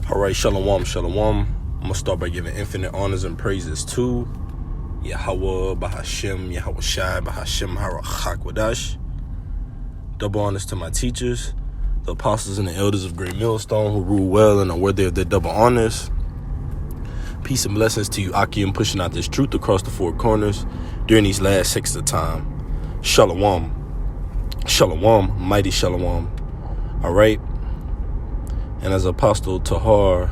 All right, shalom, shalom. I'm going to start by giving infinite honors and praises to Yahweh, Bahashem, Yahweh Shai, Bahashem, Harachak Wadash. Double honors to my teachers, the apostles and the elders of Great Millstone who rule well and are worthy of their double honors. Peace and blessings to you, Akim, pushing out this truth across the four corners during these last sects of time. Shalom. Shalom, mighty shalom. All right. And as Apostle Tahar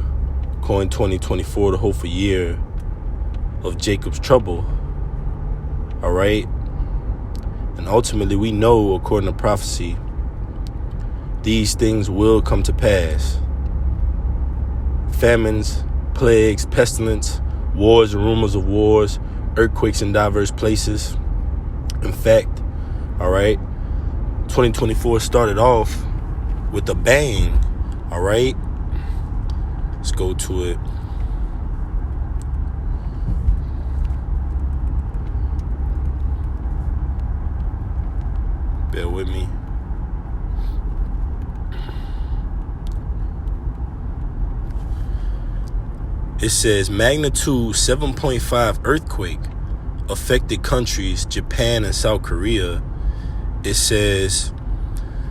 coined 2024 the hopeful year of Jacob's trouble. All right. And ultimately we know, according to prophecy, these things will come to pass. Famines, plagues, pestilence, wars and rumors of wars, earthquakes in diverse places. In fact, all right, 2024 started off with a bang. All right, let's go to it. Bear with me. It says magnitude 7.5 earthquake affected countries, Japan and South Korea. It says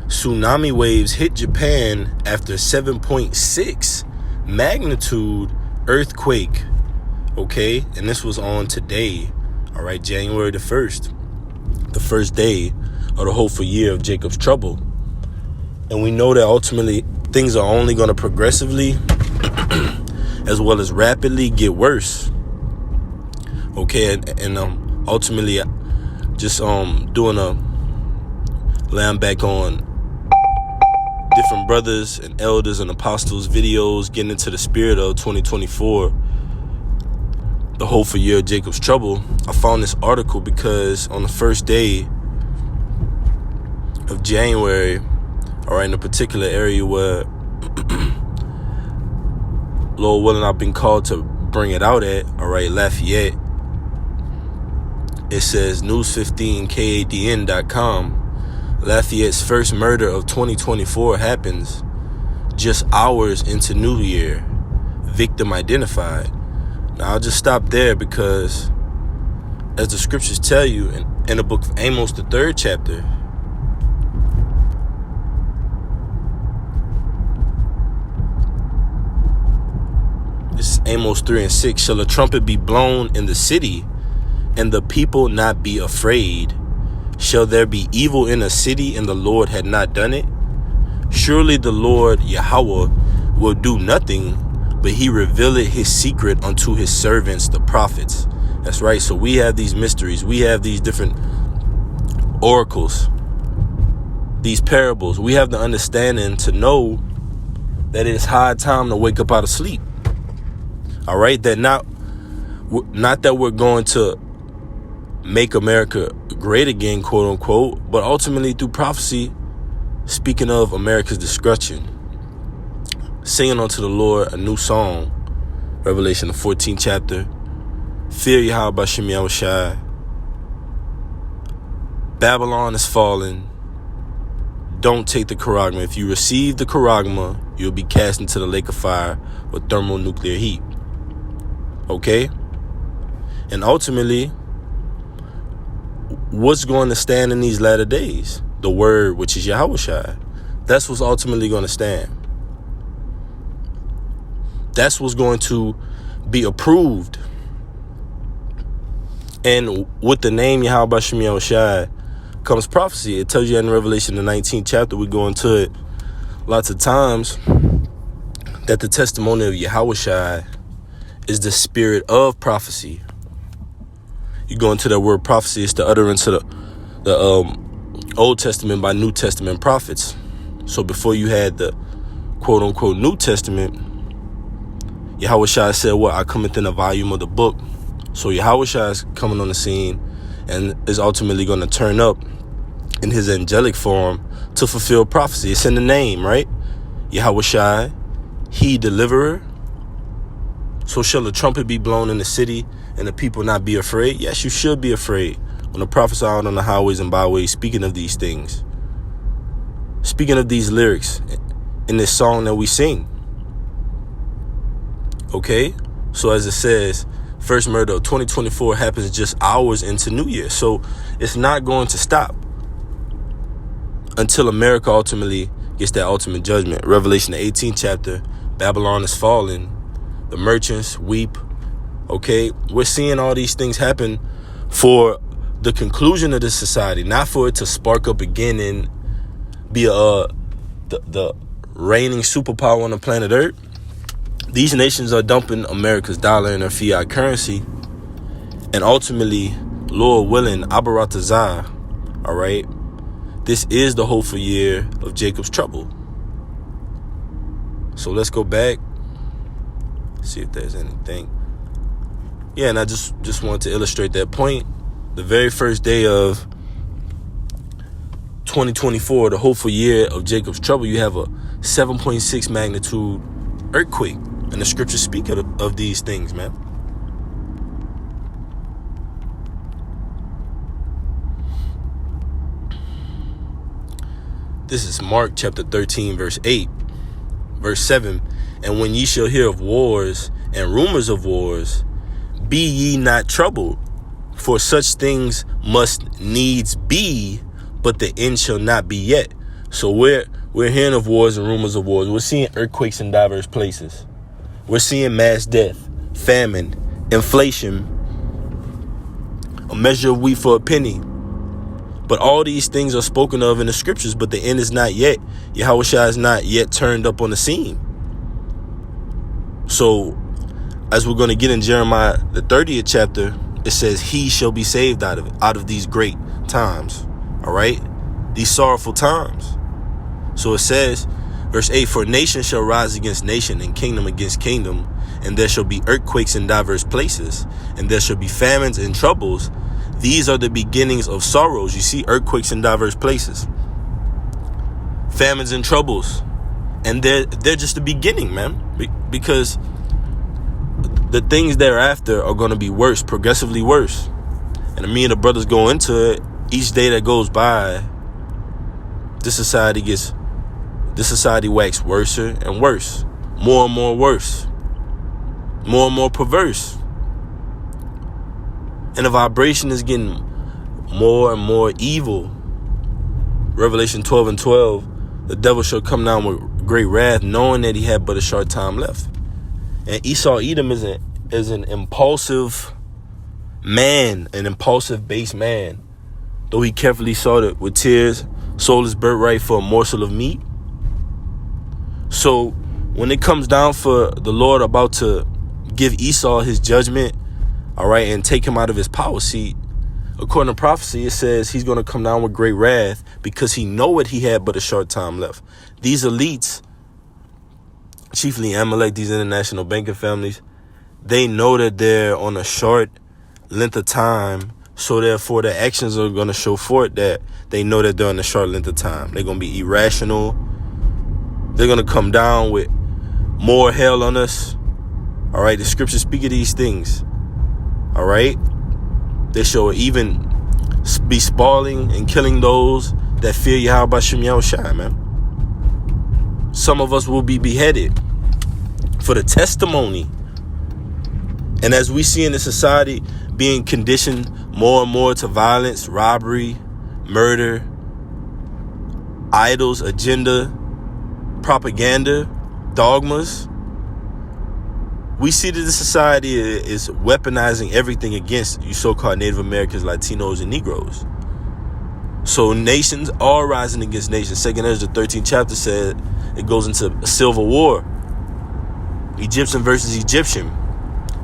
tsunami waves hit Japan after 7.6 magnitude earthquake. Okay, and this was on today. All right, January the 1st, the first day of the hopeful year of Jacob's trouble. And we know that ultimately things are only going to progressively as well as rapidly get worse. Okay, and ultimately just doing a laying back on different brothers and elders and apostles videos, getting into the spirit of 2024, the hopeful year of Jacob's trouble. I found this article because on the first day of January, all right, in a particular area where Lord willing I've been called to bring it out at, all right, Lafayette, it says news15kadn.com. Lafayette's first murder of 2024 happens just hours into New Year. Victim identified. Now, I'll just stop there because, as the scriptures tell you in the book of Amos, the 3rd chapter, it's Amos 3 and 6. Shall a trumpet be blown in the city, and the people not be afraid? Shall there be evil in a city, and the Lord had not done it? Surely the Lord Yahweh will do nothing, but he revealeth his secret unto his servants, the prophets. That's right. So we have these mysteries. We have these different oracles, these parables. We have the understanding to know that it is high time to wake up out of sleep. All right. That not that we're going to make America great again, quote unquote, but ultimately through prophecy, speaking of America's destruction, singing unto the Lord a new song, Revelation the 14th chapter, fear Yahweh Bashem Yahweh Shai, Babylon is fallen, don't take the charagma. If you receive the charagma, you'll be cast into the lake of fire with thermonuclear heat. Okay? And ultimately, what's going to stand in these latter days? The word, which is Yahweh Shai. That's what's ultimately going to stand. That's what's going to be approved. And with the name Yahweh Bashem Yahweh Shai comes prophecy. It tells you in Revelation the 19th chapter, we go into it lots of times, that the testimony of Yahweh Shai is the spirit of prophecy. You go into that word prophecy, it's the utterance of the Old Testament by New Testament prophets. So before you had the quote unquote New Testament, Yahweh Shai said, what? I come within the volume of the book. So Yahweh Shai is coming on the scene and is ultimately going to turn up in his angelic form to fulfill prophecy. It's in the name, right? Yahweh Shai, he deliverer. So shall a trumpet be blown in the city and the people not be afraid? Yes, you should be afraid when the prophets are out on the highways and byways speaking of these things. Speaking of these lyrics in this song that we sing. Okay? So as it says, first murder of 2024 happens just hours into New Year. So it's not going to stop until America ultimately gets that ultimate judgment. Revelation, the 18th chapter, Babylon is fallen. The merchants weep. Okay? We're seeing all these things happen for the conclusion of this society, not for it to spark up again and be the reigning superpower on the planet Earth. These nations are dumping America's dollar and their fiat currency, and ultimately, Lord willing, Abaratazah, all right, this is the hopeful year of Jacob's trouble. So let's go back, see if there's anything. Yeah, and I just wanted to illustrate that point. The very first day of 2024, the hopeful year of Jacob's trouble, you have a 7.6 magnitude earthquake. And the scriptures speak of these things, man. This is Mark chapter 13, verse 8. Verse 7. And when ye shall hear of wars and rumors of wars, be ye not troubled. For such things must needs be, but the end shall not be yet. So we're hearing of wars and rumors of wars. We're seeing earthquakes in diverse places. We're seeing mass death, famine, inflation, a measure of wheat for a penny. But all these things are spoken of in the scriptures, but the end is not yet. Yahushua is not yet turned up on the scene. So, as we're going to get in Jeremiah, the 30th chapter, it says, he shall be saved out of these great times. All right? These sorrowful times. So it says, verse 8, for nation shall rise against nation and kingdom against kingdom, and there shall be earthquakes in diverse places, and there shall be famines and troubles. These are the beginnings of sorrows. You see earthquakes in diverse places, famines and troubles, and they're just the beginning, man, because the things thereafter are going to be worse, progressively worse. And me and the brothers go into it. Each day that goes by, this society waxes worse and worse, more and more worse, more and more perverse. And the vibration is getting more and more evil. Revelation 12 and 12, the devil shall come down with great wrath, knowing that he had but a short time left. And Esau Edom is an impulsive man, an impulsive base man. Though he carefully sought it with tears, sold his birthright for a morsel of meat. So when it comes down for the Lord about to give Esau his judgment, all right, and take him out of his power seat, according to prophecy, it says he's going to come down with great wrath because he know what he had but a short time left. These elites, chiefly Amalek, these international banking families, they know that they're on a short length of time. So therefore, their actions are going to show forth that they know that they're on a short length of time. They're going to be irrational. They're going to come down with more hell on us. All right, the scriptures speak of these things. All right, they shall even be spoiling and killing those that fear Yahweh B'Shem Yahushua, man. Some of us will be beheaded for the testimony. And as we see in the society being conditioned more and more to violence, robbery, murder, idols, agenda, propaganda, dogmas, we see that the society is weaponizing everything against you so-called Native Americans, Latinos, and Negroes. So nations are rising against nations. 2nd Ezra, the 13th chapter said it goes into a civil war. Egyptian versus Egyptian.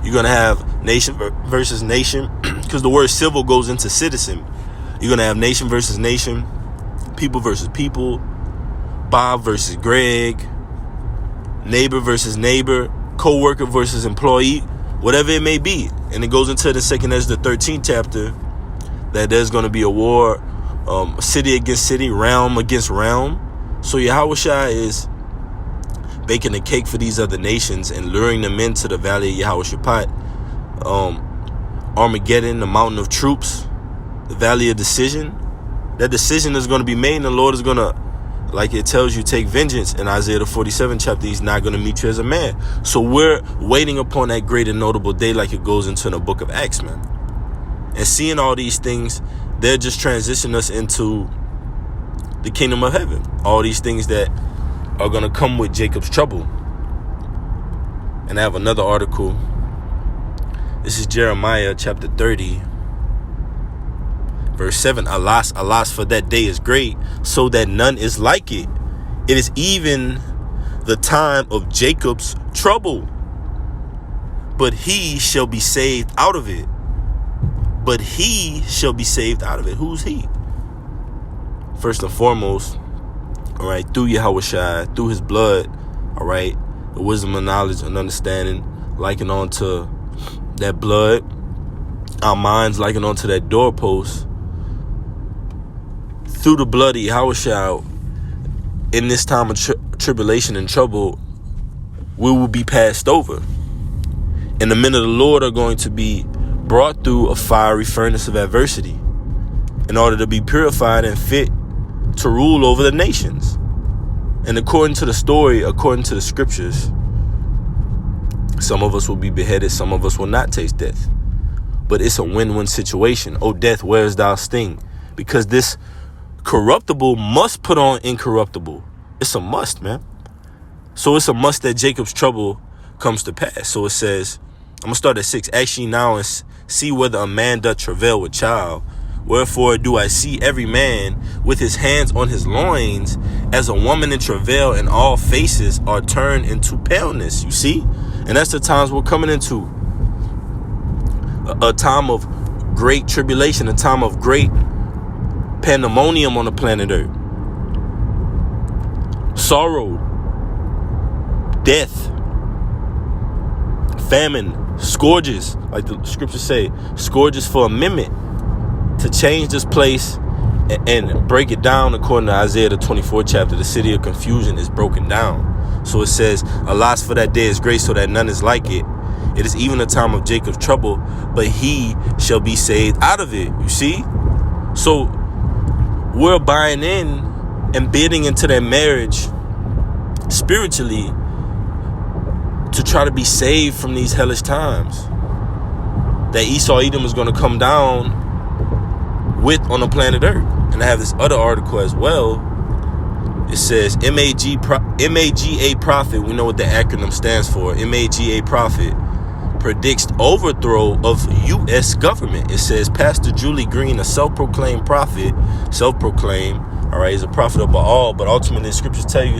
You're going to have nation versus nation because the word civil goes into citizen. You're going to have nation versus nation, people versus people, Bob versus Greg, neighbor versus neighbor, co-worker versus employee, whatever it may be. And it goes into the 2nd Ezra, the 13th chapter, that there's going to be a war, city against city, realm against realm. So Yahushua is baking a cake for these other nations and luring them into the valley of Yehoshaphat, Armageddon, the mountain of troops, the valley of decision. That decision is going to be made, and the Lord is going to like it tells you, take vengeance in Isaiah the 47th chapter. He's not going to meet you as a man. So we're waiting upon that great and notable day, like it goes into the book of Acts, man. And seeing all these things, they're just transitioning us into the kingdom of heaven. All these things that are going to come with Jacob's trouble. And I have another article. This is Jeremiah chapter 30, verse 7. Alas, alas, for that day is great, so that none is like it. It is even the time of Jacob's trouble, but he shall be saved out of it. But he shall be saved out of it. Who's he? First and foremost, all right, through Yahushua, through his blood, all right, the wisdom and knowledge and understanding, liken on to that blood, our minds liken on to that doorpost. Through the blood of Yahushua, in this time of tribulation and trouble, we will be passed over. And the men of the Lord are going to be brought through a fiery furnace of adversity in order to be purified and fit to rule over the nations. And according to the story, according to the scriptures, some of us will be beheaded, some of us will not taste death. But it's a win-win situation. Oh, death, where is thy sting? Because this corruptible must put on incorruptible. It's a must, man. So it's a must that Jacob's trouble comes to pass. So it says, I'm going to start at 6. Ask ye now and see whether a man doth travail with child. Wherefore do I see every man with his hands on his loins, as a woman in travail, and all faces are turned into paleness. You see? And that's the times we're coming into. A time of great tribulation, a time of great pandemonium on the planet Earth. Sorrow, death, famine, scourges, like the scriptures say, scourges for a minute, to change this place and break it down. According to Isaiah the 24th chapter, the city of confusion is broken down. So it says, alas, for that day is great, so that none is like it. It is even a time of Jacob's trouble, but he shall be saved out of it. You see? So we're buying in and bidding into that marriage spiritually to try to be saved from these hellish times that Esau Edom is going to come down with on the planet Earth. And I have this other article as well. It says MAGA Prophet. We know what the acronym stands for. MAGA Prophet predicts overthrow of U.S. government. It says Pastor Julie Green, a self-proclaimed prophet, all right, he's a prophet of Baal, but ultimately the scriptures tell you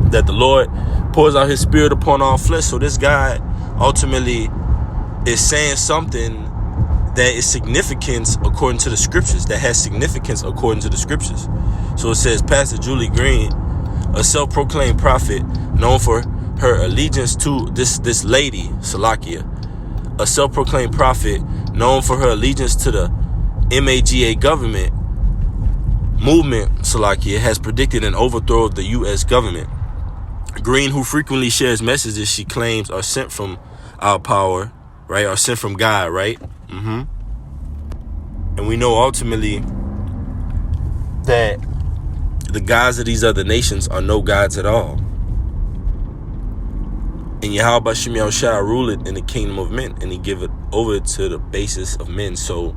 that the Lord pours out his spirit upon all flesh. So this guy ultimately is saying something that is significance according to the scriptures, that has significance according to the scriptures. So it says Pastor Julie Green, a self-proclaimed prophet known for her allegiance to this lady, Salakia, a self-proclaimed prophet known for her allegiance to the MAGA government movement, Salakia, has predicted an overthrow of the U.S. government. Green, who frequently shares messages she claims are sent from our power, right, are sent from God, right? And we know ultimately that the gods of these other nations are no gods at all. And Yahweh Bashem Yahushua rule it in the kingdom of men, and he give it over to the basis of men. So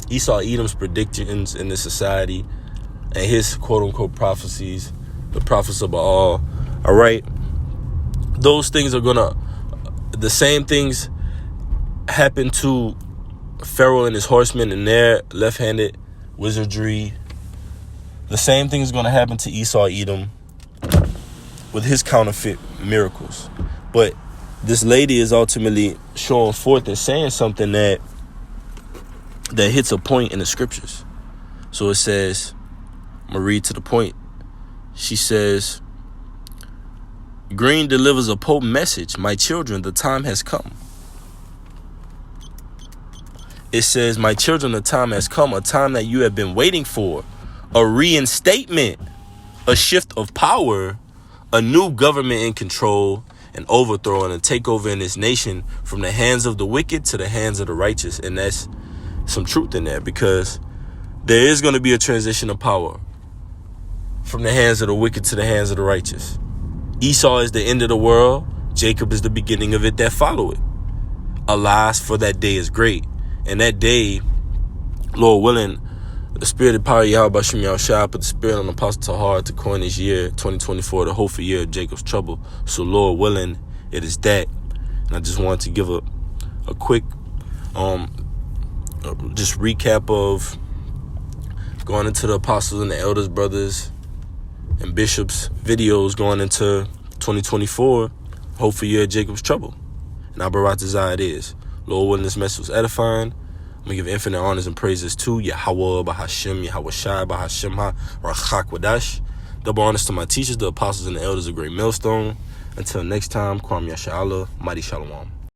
Esau Edom's predictions in the society and his quote-unquote prophecies, the prophets of Baal, all right, those things are gonna, the same things happen to Pharaoh and his horsemen and their left-handed wizardry. The same thing is going to happen to Esau Edom with his counterfeit miracles. But this lady is ultimately showing forth and saying something that hits a point in the scriptures. So it says, I'm going to read to the point. She says, Green delivers a potent message. My children, the time has come. It says, my children, the time has come, a time that you have been waiting for, a reinstatement, a shift of power, a new government in control, an overthrow and a takeover in this nation from the hands of the wicked to the hands of the righteous. And that's some truth in there, because there is going to be a transition of power. from the hands of the wicked to the hands of the righteous. Esau is the end of the world. Jacob is the beginning of it that follow it. Alas, for that day is great. And that day, Lord willing, the spirit of power Yahweh Bashim Yahushua put the spirit on Apostle Tahar to coin this year, 2024, the hopeful year of Jacob's trouble. So Lord willing, it is that. And I just wanted to give a quick just recap of going into the apostles and the elders, brothers, and bishops videos going into 2024, hopeful year of Jacob's trouble. And Abaratazah it is. Lord willing, this message was edifying. I'm going to give infinite honors and praises to Yahweh, Bahashim, Yahweh Shai, Bahashim Ha, Rachak Wadash. Double honors to my teachers, the apostles and the elders of Great Millstone. Until next time, Kwam Yasha Allah, Mighty Shalom.